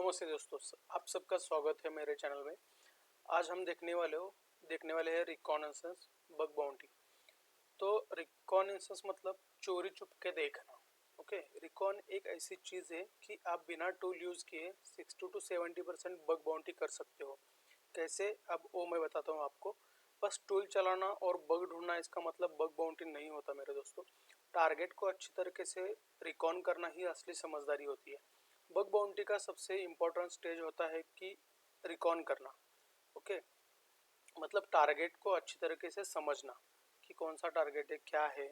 नमस्ते दोस्तों, आप सबका स्वागत है मेरे चैनल में। आज हम देखने वाले हैं रिकॉनेसेंस बग बाउंटी। तो रिकॉनेसेंस मतलब चोरी छुप के देखना। ओके, रिकॉन एक ऐसी चीज़ है कि आप बिना टूल यूज़ किए 60 to 70% बग बाउंटी कर सकते हो। कैसे, अब वो मैं बताता हूँ आपको। बस टूल चलाना और बग ढूंढना इसका मतलब बग बाउंटी नहीं होता मेरे दोस्तों। टारगेट को अच्छी तरीके से रिकॉन करना ही असली समझदारी होती है। बग बाउंटी का सबसे इम्पोर्टेंट स्टेज होता है कि रिकॉन करना। ओके, मतलब टारगेट को अच्छी तरीके से समझना कि कौन सा टारगेट है, क्या है।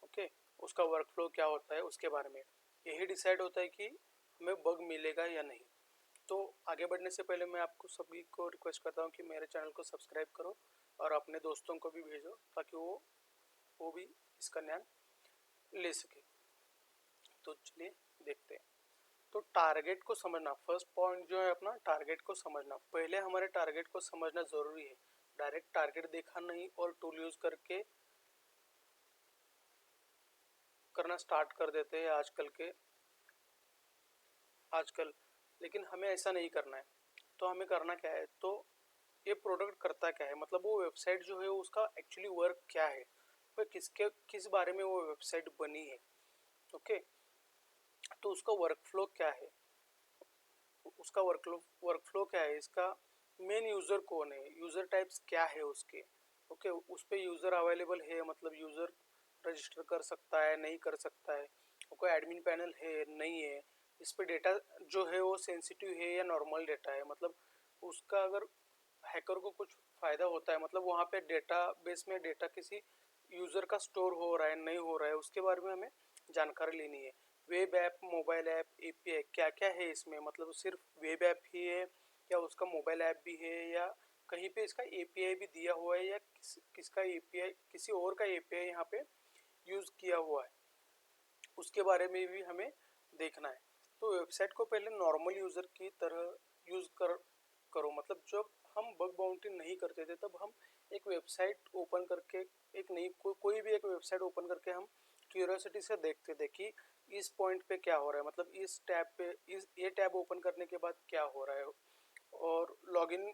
ओके, उसका वर्कफ्लो क्या होता है, उसके बारे में यही डिसाइड होता है कि हमें बग मिलेगा या नहीं। तो आगे बढ़ने से पहले मैं आपको सभी को रिक्वेस्ट करता हूँ कि मेरे चैनल को सब्सक्राइब करो और अपने दोस्तों को भी भेजो ताकि वो भी इसका ज्ञान ले सके। तो चलिए देखते हैं। तो टारगेट को समझना, फर्स्ट पॉइंट जो है अपना टारगेट को समझना। पहले हमारे टारगेट को समझना ज़रूरी है। डायरेक्ट टारगेट देखा नहीं और टूल यूज़ करके करना स्टार्ट कर देते हैं आजकल। लेकिन हमें ऐसा नहीं करना है। तो हमें करना क्या है, तो ये प्रोडक्ट करता क्या है, मतलब वो वेबसाइट जो है उसका एक्चुअली वर्क क्या है, वो किस बारे में वो वेबसाइट बनी है। ओके, तो उसका वर्कफ्लो क्या है, उसका वर्कफ्लो क्या है, इसका मेन यूज़र कौन है, यूज़र टाइप्स क्या है उसके। ओके, उस पर यूज़र अवेलेबल है, मतलब यूज़र रजिस्टर कर सकता है, नहीं कर सकता है, कोई एडमिन पैनल है, नहीं है, इस पर डेटा जो है वो सेंसिटिव है या नॉर्मल डेटा है, मतलब उसका अगर हैकर को कुछ फ़ायदा होता है, मतलब वहाँ पे डेटा बेस में डेटा किसी यूज़र का स्टोर हो रहा है, नहीं हो रहा है, उसके बारे में हमें जानकारी लेनी है। Web app, mobile app, API क्या क्या है इसमें, मतलब सिर्फ वेब ऐप ही है या उसका मोबाइल ऐप भी है, या कहीं पे इसका एपीआई भी दिया हुआ है, या किसका एपीआई, किसी और का एपीआई यहाँ पे यूज़ किया हुआ है, उसके बारे में भी हमें देखना है। तो वेबसाइट को पहले नॉर्मल यूज़र की तरह यूज़ करो, मतलब जब हम बग बाउंटी नहीं करते थे तब हम एक वेबसाइट ओपन करके एक नई कोई भी एक वेबसाइट ओपन करके हम क्यूरियोसिटी से देखते थे कि इस पॉइंट पे क्या हो रहा है, मतलब इस टैब पे ये टैब ओपन करने के बाद क्या हो रहा है, और लॉगिन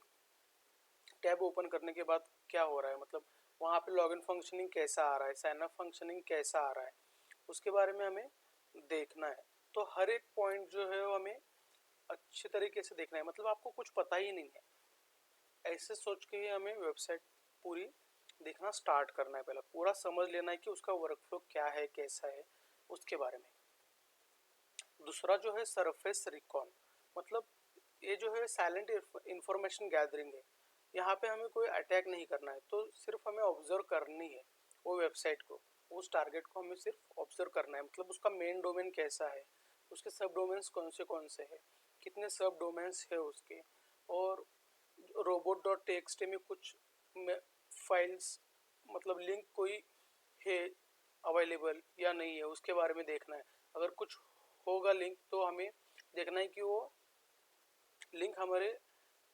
टैब ओपन करने के बाद क्या हो रहा है, मतलब वहाँ पे लॉगिन फंक्शनिंग कैसा आ रहा है, साइन अप फंक्शनिंग कैसा आ रहा है, उसके बारे में हमें देखना है। तो हर एक पॉइंट जो है वो हमें अच्छे तरीके से देखना है, मतलब आपको कुछ पता ही नहीं है ऐसे सोच के ही हमें वेबसाइट पूरी देखना स्टार्ट करना है। पहले पूरा समझ लेना है कि उसका वर्कफ्लो क्या है, कैसा है, उसके बारे में। दूसरा जो है सरफेस रिकॉन, मतलब ये जो है साइलेंट इंफॉर्मेशन गैदरिंग है। यहाँ पे हमें कोई अटैक नहीं करना है, तो सिर्फ हमें ऑब्जर्व करनी है वो वेबसाइट को, उस टारगेट को हमें सिर्फ ऑब्जर्व करना है, मतलब उसका मेन डोमेन कैसा है, उसके सब डोमेन्स कौन से हैं, कितने सब डोमेन्स है उसके, और robot.txt में कुछ फाइल्स, मतलब लिंक कोई है अवेलेबल या नहीं है, उसके बारे में देखना है। अगर कुछ होगा लिंक तो हमें देखना है कि वो लिंक हमारे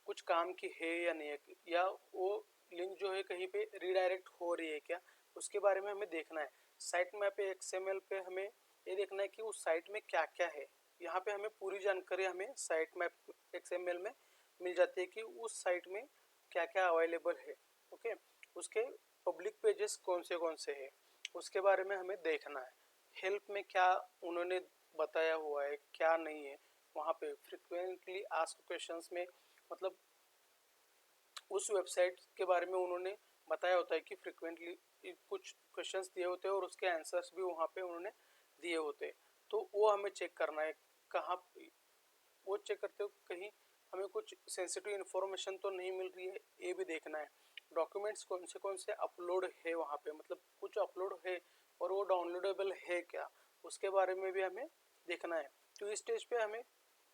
कुछ काम की है या नहीं है, या वो लिंक जो है कहीं पे रीडायरेक्ट हो रही है क्या, उसके बारे में हमें देखना है। साइट मैप एक्सएमएल पे हमें ये देखना है कि उस साइट में क्या क्या है। यहाँ पे हमें पूरी जानकारी हमें साइट मैप एक्सएमएल में मिल जाती है कि उस साइट में क्या क्या अवेलेबल है। ओके, उसके पब्लिक पेजेस कौन से हैं, उसके बारे में हमें देखना है। हेल्प में क्या उन्होंने बताया हुआ है, क्या नहीं है। वहाँ पे फ्रिक्वेंटली आस्क्ड क्वेश्चंस में, मतलब उस वेबसाइट के बारे में उन्होंने बताया होता है कि फ्रिक्वेंटली कुछ क्वेश्चंस दिए होते हैं और उसके आंसर्स भी वहाँ पे उन्होंने दिए होते हैं। तो वो हमें चेक करना है, कहाँ वो चेक करते हो कहीं हमें कुछ सेंसिटिव इन्फॉर्मेशन तो नहीं मिल रही है, ये भी देखना है। डॉक्यूमेंट्स कौन से अपलोड है वहाँ पे, मतलब कुछ अपलोड है और वो डाउनलोडेबल है क्या, उसके बारे में भी हमें देखना है। तो इस स्टेज पे हमें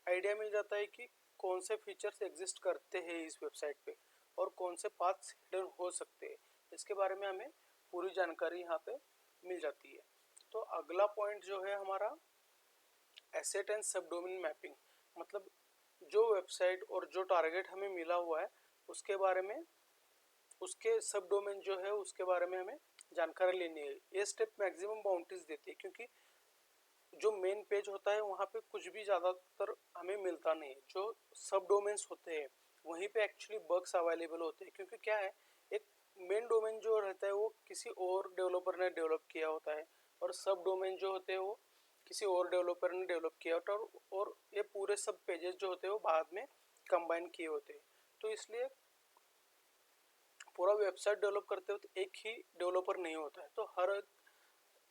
आइडिया मिल जाता है कि कौन से फीचर्स एग्जिस्ट करते हैं इस वेबसाइट पे और कौन से पाथ्स हिडन हो सकते हैं, इसके बारे में हमें पूरी जानकारी यहाँ पे मिल जाती है। तो अगला पॉइंट जो है हमारा एसेट एंड सब डोमेन मैपिंग, मतलब जो वेबसाइट और जो टारगेट हमें मिला हुआ है उसके बारे में, उसके सब डोमेन जो है उसके बारे में हमें जानकारी लेनी है। ये स्टेप मैक्सिमम बाउंड्रीज देती है, क्योंकि जो मेन पेज होता है वहाँ पे कुछ भी ज़्यादातर हमें मिलता नहीं है। जो सब डोमेन्स होते हैं वहीं पे एक्चुअली बग्स अवेलेबल होते हैं, क्योंकि क्या है, एक मेन डोमेन जो रहता है वो किसी और डेवलपर ने डेवलप किया होता है, और सब डोमेन जो होते हैं वो किसी और डेवलपर ने डेवलप किया होता है, और ये पूरे सब पेजेस जो होते हैं वो बाद में कंबाइन किए होते हैं। तो इसलिए पूरा वेबसाइट डेवलप करते वक्त एक ही डेवलपर नहीं होता है, तो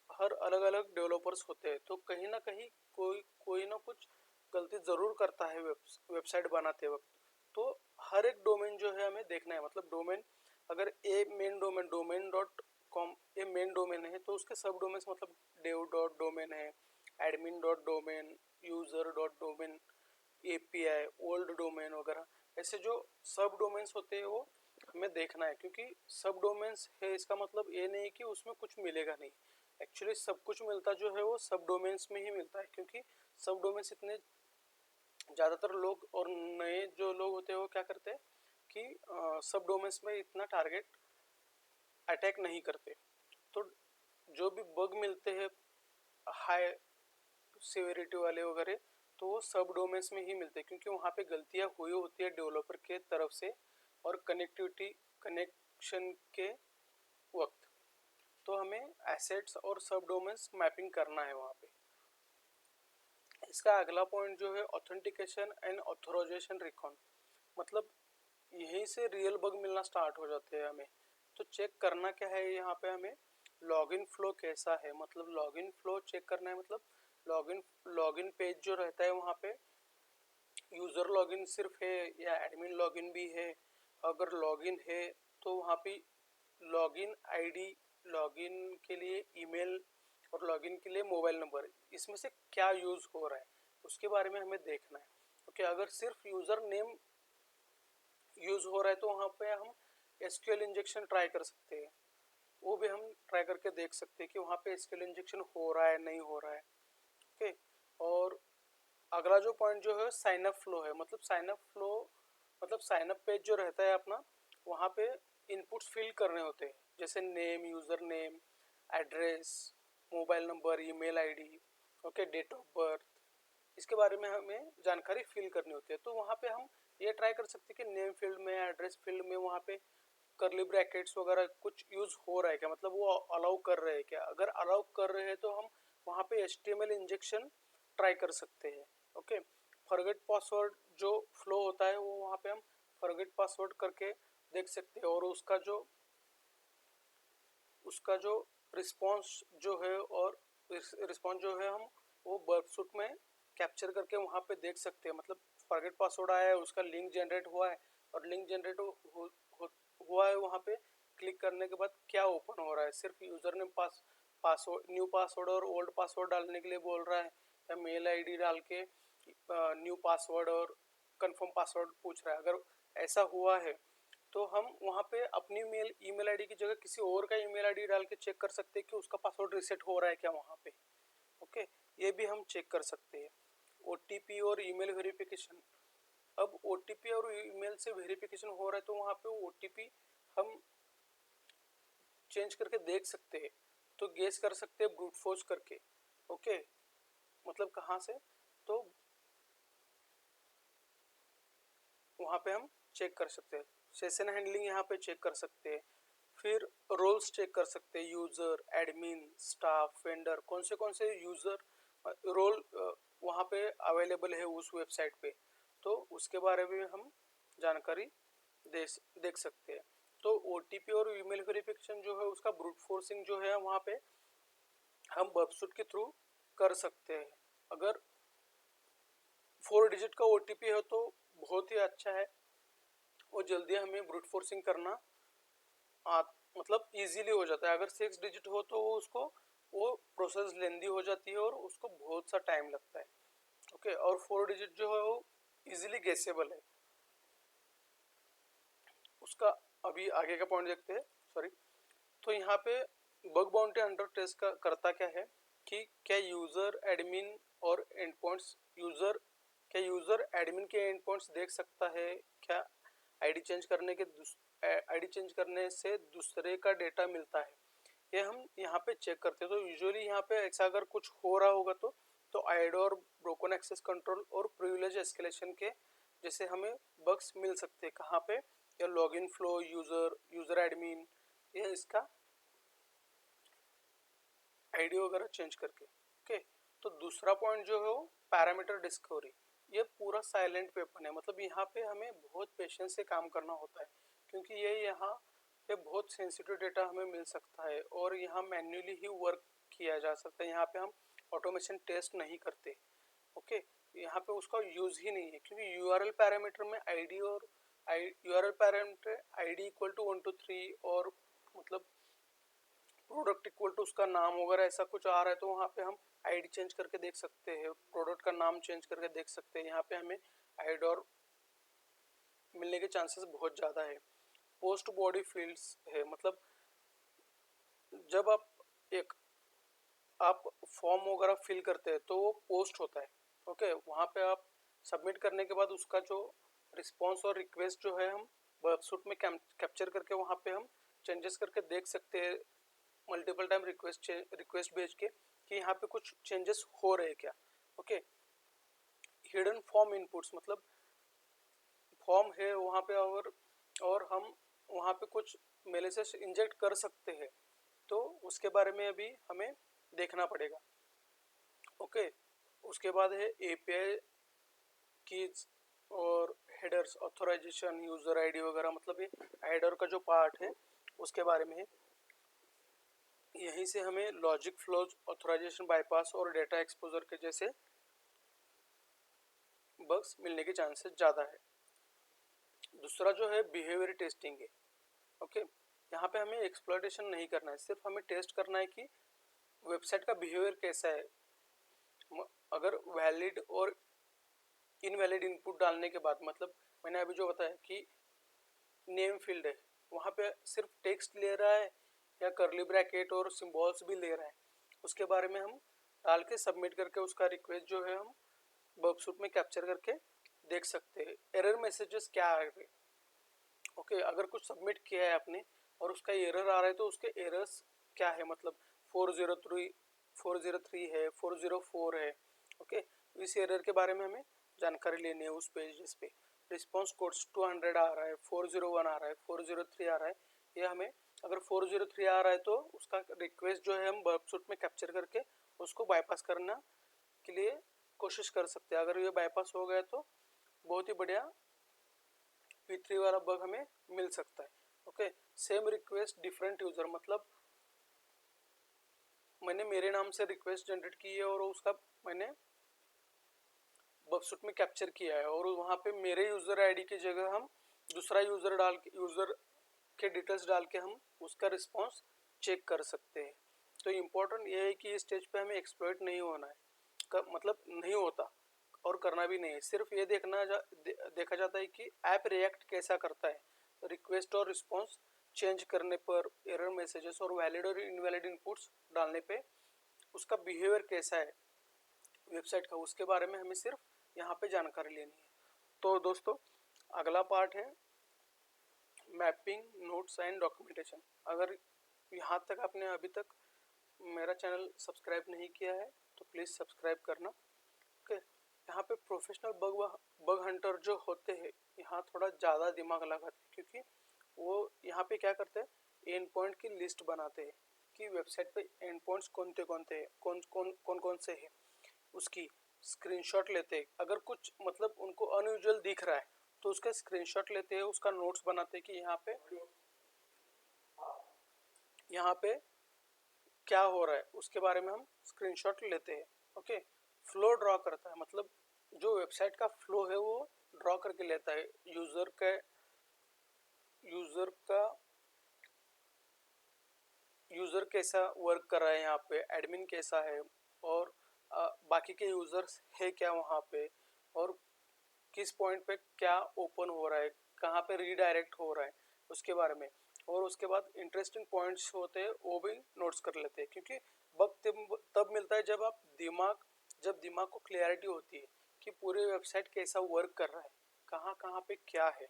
हर अलग अलग डेवलपर्स होते हैं, तो कहीं ना कहीं कोई कोई ना कुछ गलती ज़रूर करता है वेबसाइट बनाते वक्त। तो हर एक डोमेन जो है हमें देखना है, मतलब डोमेन अगर a main domain domain dot com a main domain है, तो उसके सब डोमेन्स मतलब डेव डॉट डोमेन है, admin dot domain, user dot domain, API, old domain वगैरह, ऐसे जो सब डोमेन्स होते हैं वो हमें देखना है। क्योंकि सब डोमेन्स है इसका मतलब ये नहीं कि उसमें कुछ मिलेगा नहीं, एक्चुअली सब कुछ मिलता जो है वो सब डोमेन्स में ही मिलता है। क्योंकि सब डोमेन्स इतने ज़्यादातर लोग और नए जो लोग होते हैं वो क्या करते हैं कि सब डोमेन्स में इतना टारगेट अटैक नहीं करते। तो जो भी बग मिलते हैं हाई सिविरिटी वाले वगैरह, तो वो सब डोमेन्स में ही मिलते हैं, क्योंकि वहाँ पे गलतियाँ हुई होती है डेवलपर के तरफ से और कनेक्शन के वक्त। तो हमें एसेट्स और सब डोमेन्स मैपिंग करना है वहाँ पे। इसका अगला पॉइंट जो है ऑथेंटिकेशन एंड ऑथराइजेशन रिकॉन, मतलब यहीं से रियल बग मिलना स्टार्ट हो जाते हैं हमें। तो चेक करना क्या है यहाँ पे, हमें लॉगिन फ्लो कैसा है, मतलब लॉगिन फ्लो चेक करना है। मतलब लॉगिन पेज जो रहता है वहाँ पे यूज़र लॉगिन सिर्फ है या एडमिन लॉगिन भी है। अगर लॉगिन है तो वहाँ पे लॉगिन आईडी, लॉगिन के लिए ईमेल और लॉगिन के लिए मोबाइल नंबर, इसमें से क्या यूज़ हो रहा है उसके बारे में हमें देखना है। ओके, अगर सिर्फ यूज़र नेम यूज़ हो रहा है तो वहाँ पे हम एसक्यूएल इंजेक्शन ट्राई कर सकते हैं, वो भी हम ट्राई करके देख सकते हैं कि वहाँ पे एसक्यूएल इंजेक्शन हो रहा है नहीं हो रहा है। ओके, और अगला जो पॉइंट जो है साइन अप फ्लो है, मतलब साइन अप फ्लो मतलब साइन अप पेज जो रहता है अपना, वहाँ पे इनपुट्स फिल करने होते हैं, जैसे name, user name, address, mobile number, email ID, okay, date of birth, इसके बारे में हमें जानकारी फिल करनी होती है। तो वहाँ पे हम ये ट्राई कर सकते हैं कि नेम फील्ड में, एड्रेस फील्ड में वहाँ पे करली ब्रैकेट्स वगैरह कुछ यूज़ हो रहा है क्या, मतलब वो अलाउ कर रहे हैं क्या। अगर अलाउ कर रहे हैं तो हम वहाँ पे HTML इंजेक्शन ट्राई कर सकते हैं। ओके, फॉरगेट पासवर्ड जो फ्लो होता है वो वहाँ पे हम फॉरगेट पासवर्ड करके देख सकते हैं, और उसका जो रिस्पॉन्स जो है, और रिस्पॉन्स जो है हम वो वर्कसूट में कैप्चर करके वहाँ पे देख सकते हैं। मतलब फॉरगेट पासवर्ड आया है, उसका लिंक जनरेट हुआ है, और लिंक जनरेट हुआ है वहाँ पे क्लिक करने के बाद क्या ओपन हो रहा है, सिर्फ यूज़र ने पासवर्ड, न्यू पासवर्ड और ओल्ड पासवर्ड डालने के लिए बोल रहा है, या मेल आईडी डाल के न्यू पासवर्ड और कंफर्म पासवर्ड पूछ रहा है। अगर ऐसा हुआ है तो हम वहाँ पे अपनी ईमेल आईडी की जगह किसी और का ईमेल आईडी डाल के चेक कर सकते हैं कि उसका पासवर्ड रिसेट हो रहा है क्या वहाँ पे। ओके, ये भी हम चेक कर सकते हैं। OTP और ईमेल वेरिफिकेशन, अब OTP और ईमेल से वेरिफिकेशन हो रहा है तो वहाँ पे OTP हम चेंज करके देख सकते हैं, तो गेस कर सकते हैं ब्रूट फोर्स करके। ओके, मतलब कहाँ से, तो वहाँ पे हम चेक कर सकते हैं। सेशन हैंडलिंग यहाँ पे चेक कर सकते हैं। फिर रोल्स चेक कर सकते हैं, यूज़र, एडमिन, स्टाफ, वेंडर, कौन से यूज़र रोल वहाँ पे अवेलेबल है उस वेबसाइट पे, तो उसके बारे में हम जानकारी देख सकते हैं। तो OTP और ईमेल वेरिफिकेशन जो है उसका ब्रूट फोर्सिंग जो है वहाँ पे हम वेबसूट के थ्रू कर सकते हैं। अगर 4 डिजिट का OTP है तो बहुत ही अच्छा है, और जल्दी हमें ब्रूट फोर्सिंग करना आ, मतलब इजीली हो जाता है। अगर 6 डिजिट हो तो वो प्रोसेस लेंदी हो जाती है और उसको बहुत सा टाइम लगता है। ओके, और 4 डिजिट जो है वो इजीली गेसेबल है। उसका अभी आगे का पॉइंट देखते हैं, सॉरी। तो यहाँ पे बग बाउंटी अंडर टेस्ट का करता क्या है कि क्या यूज़र एडमिन और एंड पॉइंट्स यूज़र एडमिन के एंड पॉइंट्स देख सकता है क्या, आईडी चेंज करने से दूसरे का डेटा मिलता है, ये हम यहाँ पे चेक करते हैं। तो यूजुअली यहाँ पे ऐसा अगर कुछ हो रहा होगा तो आईडोर, ब्रोकन एक्सेस कंट्रोल और प्रिविलेज एस्केलेशन के जैसे हमें बग्स मिल सकते हैं। कहाँ पे? या लॉगिन फ्लो, यूजर एडमिन, ये इसका आईडी वगैरह चेंज करके। ओके, तो दूसरा पॉइंट जो है वो पैरामीटर डिस्कवरी। ये पूरा साइलेंट वेपन है, मतलब यहाँ पे हमें बहुत पेशेंस से काम करना होता है, क्योंकि ये यहाँ पे बहुत सेंसिटिव डेटा हमें मिल सकता है और यहाँ मैन्युअली ही वर्क किया जा सकता है। यहाँ पे हम ऑटोमेशन टेस्ट नहीं करते। ओके, यहाँ पे उसका यूज ही नहीं है, क्योंकि यूआरएल पैरामीटर में आईडी और URL parameter ID equal to 1 to 3 और मतलब प्रोडक्ट इक्वल टू उसका नाम वगैरह ऐसा कुछ आ रहा है, तो वहाँ पे हम आईडी चेंज करके देख सकते हैं, प्रोडक्ट का नाम चेंज करके देख सकते हैं। यहाँ पे हमें आईडोर मिलने के चांसेस बहुत ज़्यादा है। पोस्ट बॉडी फील्ड्स है, मतलब जब आप फॉर्म वगैरह फिल करते हैं तो वो पोस्ट होता है। ओके, वहाँ पे आप सबमिट करने के बाद उसका जो रिस्पॉन्स और रिक्वेस्ट जो है हम वेबसूट में कैप्चर करके वहाँ पे हम चेंजेस करके देख सकते हैं, मल्टीपल टाइम रिक्वेस्ट भेज के, कि यहाँ पे कुछ चेंजेस हो रहे हैं क्या। ओके, हिडन फॉर्म इनपुट्स, मतलब फॉर्म है वहाँ पे और हम वहाँ पे कुछ मेलिसेस इंजेक्ट कर सकते हैं, तो उसके बारे में अभी हमें देखना पड़ेगा। ओके, उसके बाद है एपीआई कीज और हेडर्स, ऑथराइजेशन, यूजर आईडी वगैरह, मतलब ये हेडर का जो पार्ट है उसके बारे में है। यहीं से हमें लॉजिक फ्लोज, ऑथराइजेशन बाईपास और डेटा एक्सपोजर के जैसे बग्स मिलने के चांसेस ज़्यादा है। दूसरा जो है बिहेवियर टेस्टिंग है। ओके, यहाँ पे हमें एक्सप्लॉइटेशन नहीं करना है, सिर्फ हमें टेस्ट करना है कि वेबसाइट का बिहेवियर कैसा है। अगर वैलिड और इनवैलिड इनपुट डालने के बाद, मतलब मैंने अभी जो बताया कि नेम फील्ड है, वहाँ पे सिर्फ टेक्स्ट ले रहा है या कर्ली ब्रैकेट और सिंबल्स भी ले रहा है, उसके बारे में हम डाल के सबमिट करके उसका रिक्वेस्ट जो है हम वेबसूट में कैप्चर करके देख सकते हैं। एरर मैसेजेस क्या आ रहे। ओके, अगर कुछ सबमिट किया है आपने और उसका एरर आ रहा है तो उसके एरर्स क्या है, मतलब 403 है, 404 है। ओके, इस एरर के बारे में हमें जानकारी लेनी है उस पेजेस पे। रिस्पॉन्स कोड्स 200 आ रहा है, 401 आ रहा है, 403 आ रहा है, ये हमें अगर 403 आ रहा है तो उसका रिक्वेस्ट जो है हम वेबसूट में कैप्चर करके उसको बाईपास करना के लिए कोशिश कर सकते हैं। अगर ये बाईपास हो गया तो बहुत ही बढ़िया P3 वाला बग हमें मिल सकता है। Okay, same request different user, मतलब मैंने मेरे नाम से रिक्वेस्ट जनरेट की है और उसका मैंने वेबसूट में कैप्चर किया है और वहाँ पे मेरे यूजर आईडी की जगह हम दूसरा यूजर डाल के, यूजर के डिटेल्स डाल के हम उसका रिस्पॉन्स चेक कर सकते हैं। तो इम्पोर्टेंट ये है कि इस स्टेज पे हमें एक्सप्लॉइट नहीं होना है, मतलब नहीं होता और करना भी नहीं है। सिर्फ ये देखा जाता है कि ऐप रिएक्ट कैसा करता है रिक्वेस्ट और रिस्पॉन्स चेंज करने पर, एरर मैसेजेस और वैलिड और इनवैलिड इनपुट्स डालने पे उसका बिहेवियर कैसा है वेबसाइट का, उसके बारे में हमें सिर्फ यहाँ पे जानकारी लेनी है। तो दोस्तों, अगला पार्ट है मैपिंग, नोट्स एंड डॉक्यूमेंटेशन। अगर यहाँ तक आपने अभी तक मेरा चैनल सब्सक्राइब नहीं किया है तो प्लीज़ सब्सक्राइब करना। ओके, यहाँ पे प्रोफेशनल बग हंटर जो होते हैं यहाँ थोड़ा ज़्यादा दिमाग लगाते हैं, क्योंकि वो यहाँ पे क्या करते हैं, एंड पॉइंट की लिस्ट बनाते हैं कि वेबसाइट पे एंड पॉइंट्स कौन कौन से हैं, उसकी स्क्रीनशॉट लेते हैं। अगर कुछ मतलब उनको अनयूजुअल दिख रहा है तो उसका स्क्रीनशॉट लेते हैं, उसका नोट्स बनाते हैं कि यहाँ पे क्या हो रहा है, उसके बारे में हम स्क्रीनशॉट लेते हैं। ओके, फ्लो ड्रॉ करता है, मतलब जो वेबसाइट का फ्लो है वो ड्रॉ करके लेता है, यूज़र कैसा वर्क कर रहा है, यहाँ पे एडमिन कैसा है और बाकी के यूज़र्स है क्या वहाँ पे, और किस पॉइंट पे क्या ओपन हो रहा है, कहाँ पे रीडायरेक्ट हो रहा है उसके बारे में। और उसके बाद इंटरेस्टिंग पॉइंट्स होते हैं वो भी नोट्स कर लेते हैं, क्योंकि बग तब मिलता है जब दिमाग को क्लियरिटी होती है कि पूरे वेबसाइट कैसा वर्क कर रहा है, कहाँ कहाँ पे क्या है।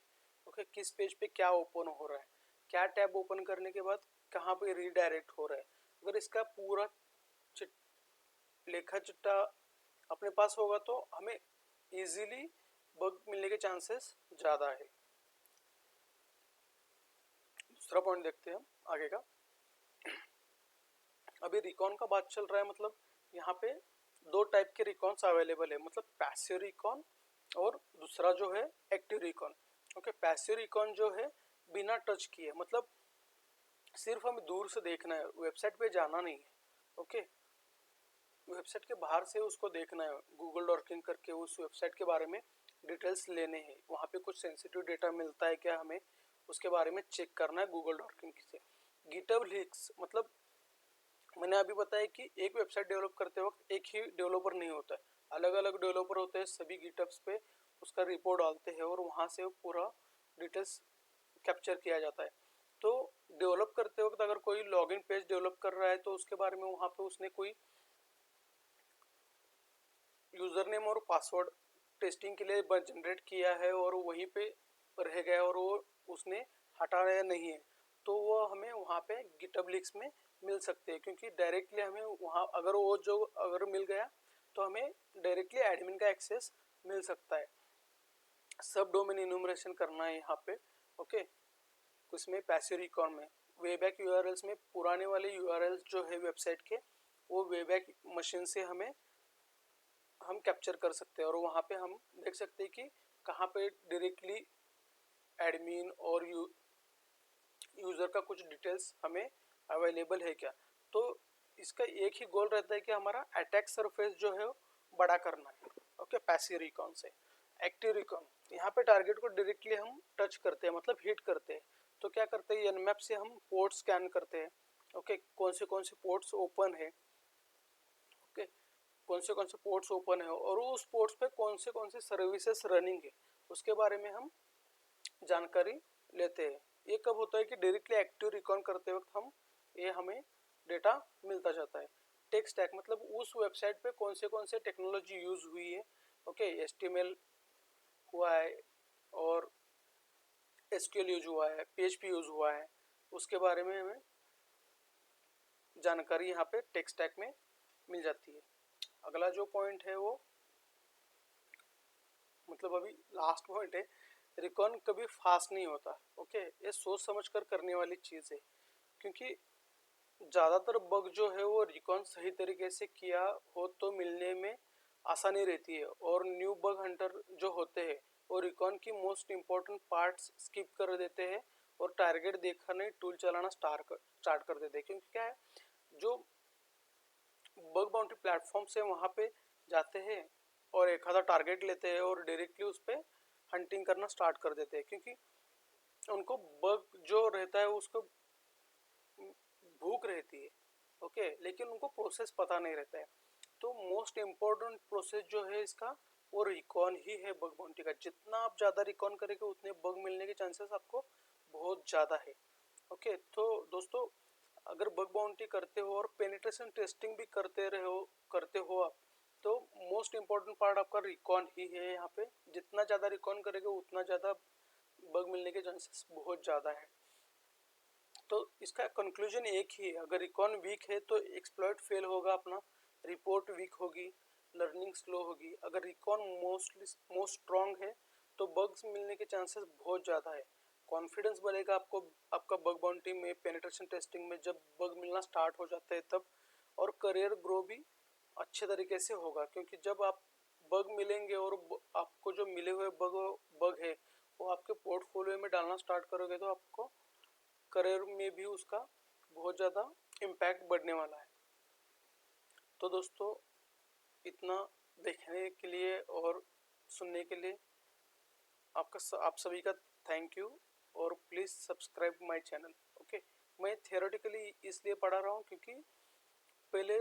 ओके, किस पेज पे क्या ओपन हो रहा है, क्या टैब ओपन करने के बाद कहाँ पे रीडायरेक्ट हो रहा है। अगर इसका पूरा लेखा चिट्ठा अपने पास होगा तो हमें इजीली बग मिलने के चांसेस ज़्यादा है। दूसरा पॉइंट देखते हैं हम आगे का। अभी रिकॉन का बात चल रहा है, मतलब यहाँ पे दो टाइप के रिकॉन्स अवेलेबल है, मतलब पैसिव रिकॉन और दूसरा जो है active recon. Okay, passive recon जो है बिना टच किए, मतलब सिर्फ हमें दूर से देखना है, वेबसाइट पे जाना नहीं है। ओके, वेबसाइट के बाहर से उसको देखना है, गूगल डॉकिंग करके उस वेबसाइट के बारे में डिटेल्स लेने हैं, वहाँ पे कुछ सेंसिटिव डेटा मिलता है क्या, हमें उसके बारे में चेक करना है गूगल डॉकिंग से। गिटहब लीक्स, मतलब मैंने अभी बताया कि एक वेबसाइट डेवलप करते वक्त एक ही डेवलपर नहीं होता है, अलग अलग डेवलपर होते हैं, सभी गिटहब्स पे उसका रिपोर्ट डालते हैं और वहाँ से पूरा डिटेल्स कैप्चर किया जाता है। तो डेवलप करते वक्त अगर कोई लॉगिन पेज डेवलप कर रहा है तो उसके बारे में वहाँ पे उसने कोई यूज़र नेम और पासवर्ड टेस्टिंग के लिए जनरेट किया है और वहीं पे रह गया और वो उसने हटाया नहीं है, तो वो हमें वहाँ पे गिटहब लीक्स में मिल सकते हैं, क्योंकि डायरेक्टली हमें वहाँ अगर मिल गया तो हमें डायरेक्टली एडमिन का एक्सेस मिल सकता है। सब डोमेन इन्यूमरेशन करना है यहाँ पे। ओके, उसमें पैसिव रिकॉन में वेबैक यूआरएल्स में पुराने वाले यूआरएल्स जो है वेबसाइट के, वो वेबैक मशीन से हम कैप्चर कर सकते हैं और वहाँ पे हम देख सकते हैं कि कहाँ पे डायरेक्टली एडमिन और यूज़र का कुछ डिटेल्स हमें अवेलेबल है क्या। तो इसका एक ही गोल रहता है कि हमारा अटैक सरफेस जो है बड़ा करना है। ओके, पैसिव रिकॉन से। एक्टिव रिकॉन, यहाँ पे टारगेट को डायरेक्टली हम टच करते हैं, मतलब हिट करते हैं। तो क्या करते हैं, एनमैप से हम पोर्ट स्कैन करते हैं। ओके, कौन से पोर्ट्स ओपन है, ओके, कौन से पोर्ट्स ओपन है और उस पोर्ट्स पे कौन से सर्विसेज रनिंग है, उसके बारे में हम जानकारी लेते हैं। ये कब होता है कि डायरेक्टली एक्टिव रिकॉन करते वक्त हमें डेटा मिलता जाता है। टेक स्टैक, मतलब उस वेबसाइट पे कौन से टेक्नोलॉजी यूज हुई है। ओके, HTML हुआ है और SQL यूज हुआ है, PHP यूज हुआ है, उसके बारे में हमें जानकारी यहाँ पे टेक स्टैक में मिल जाती है। अगला जो पॉइंट है वो, मतलब अभी लास्ट पॉइंट है, रिकॉन कभी फास्ट नहीं होता। ओके, ये सोच समझ कर करने वाली चीज़ है, क्योंकि ज़्यादातर बग जो है वो रिकॉन सही तरीके से किया हो तो मिलने में आसानी रहती है, और न्यू बग हंटर जो होते हैं वो रिकॉन की मोस्ट इम्पॉर्टेंट पार्ट्स स्किप कर देते हैं और टारगेट देखने टूल चलाना स्टार्ट कर देते हैं। क्योंकि क्या है, जो बग बाउंटी प्लेटफॉर्म से वहाँ पे जाते हैं और एक आधा टारगेट लेते हैं और डायरेक्टली उस पर हंटिंग करना स्टार्ट कर देते हैं, क्योंकि उनको बग जो रहता है उसको भूख रहती है। ओके, लेकिन उनको प्रोसेस पता नहीं रहता है। तो मोस्ट इम्पोर्टेंट प्रोसेस जो है इसका वो रिकॉन ही है बग बाउंटी का। जितना आप ज़्यादा रिकॉन करेंगे उतने बग मिलने के चांसेस आपको बहुत ज़्यादा है। ओके, तो दोस्तों अगर बग बाउंटी करते हो और पेनिट्रेशन टेस्टिंग भी करते हो आप, तो मोस्ट इम्पोर्टेंट पार्ट आपका रिकॉन ही है यहाँ पे। जितना ज़्यादा रिकॉन करेंगे उतना ज़्यादा बग मिलने के चांसेस बहुत ज़्यादा है। तो इसका कंक्लूजन एक ही है, अगर रिकॉन वीक है तो एक्सप्लॉइट फेल होगा अपना, रिपोर्ट वीक होगी, लर्निंग स्लो होगी। अगर रिकॉन मोस्ट स्ट्रॉन्ग है तो बग्स मिलने के चांसेस बहुत ज़्यादा है। कॉन्फिडेंस बढ़ेगा आपको आपका बग बाउंटी में, पेनिट्रेशन टेस्टिंग में जब बग मिलना स्टार्ट हो जाता है तब, और करियर ग्रो भी अच्छे तरीके से होगा, क्योंकि जब आप बग मिलेंगे और आपको जो मिले हुए बग है वो आपके पोर्टफोलियो में डालना स्टार्ट करोगे तो आपको करियर में भी उसका बहुत ज़्यादा इम्पैक्ट बढ़ने वाला है। तो दोस्तों इतना देखने के लिए और सुनने के लिए आप सभी का थैंक यू, और please subscribe my channel. Okay, मैं थियोरेटिकली इसलिए पढ़ा रहा हूँ क्योंकि पहले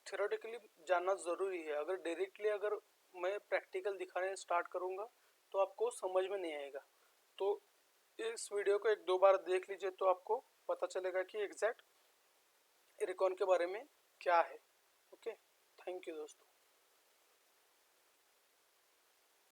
थियोरेटिकली जानना ज़रूरी है। अगर मैं प्रैक्टिकल दिखाने स्टार्ट करूँगा तो आपको समझ में नहीं आएगा। तो इस वीडियो को एक दो बार देख लीजिए तो आपको पता चलेगा कि एग्जैक्ट रिकॉन के बारे में क्या है। ओके, थैंक यू दोस्तों।